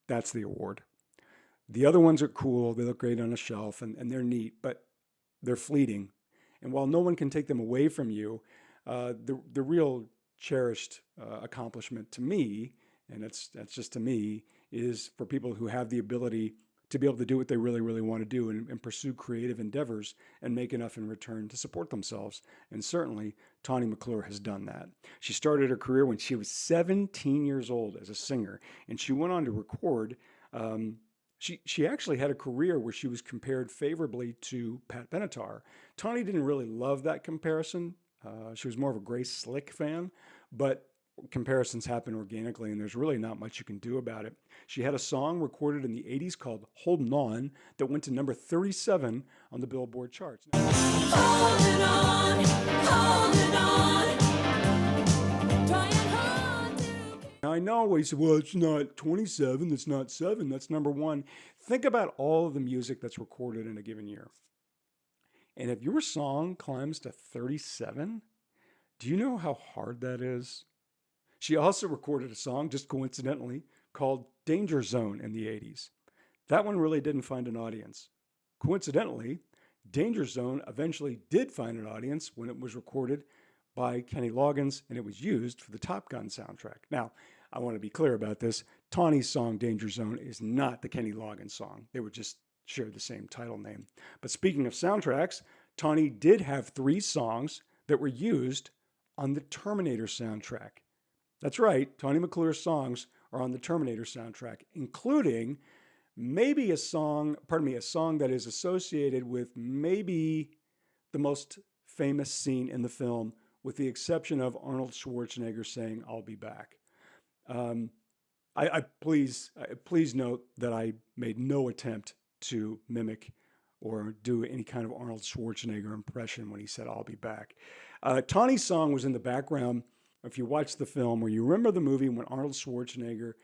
that's the award. The other ones are cool. They look great on a shelf and they're neat, but they're fleeting. And while no one can take them away from you, the real cherished accomplishment to me, and that's just to me, is for people who have the ability to be able to do what they really, really want to do and pursue creative endeavors and make enough in return to support themselves. And certainly, Tané McClure has done that. She started her career when she was 17 years old as a singer, and she went on to record. She actually had a career where she was compared favorably to Pat Benatar. Tawny didn't really love that comparison. She was more of a Grace Slick fan, but comparisons happen organically, and there's really not much you can do about it. She had a song recorded in the 80s called Holdin' On that went to number 37 on the Billboard charts. Holding on, holding on. Now, I know we said, well, it's not 27, that's not 7, that's number 1. Think about all of the music that's recorded in a given year. And if your song climbs to 37, do you know how hard that is? She also recorded a song, just coincidentally, called Danger Zone in the 80s. That one really didn't find an audience. Coincidentally, Danger Zone eventually did find an audience when it was recorded by Kenny Loggins, and it was used for the Top Gun soundtrack. Now, I want to be clear about this. Tawny's song, Danger Zone, is not the Kenny Loggins song. They would just share the same title name. But speaking of soundtracks, Tawny did have 3 songs that were used on the Terminator soundtrack. That's right, Tané McClure's songs are on the Terminator soundtrack, including maybe a song that is associated with maybe the most famous scene in the film, with the exception of Arnold Schwarzenegger saying, "I'll be back." Please note that I made no attempt to mimic or do any kind of Arnold Schwarzenegger impression when he said, "I'll be back." Tawny's song was in the background. If you watch the film, or you remember the movie when Arnold Schwarzenegger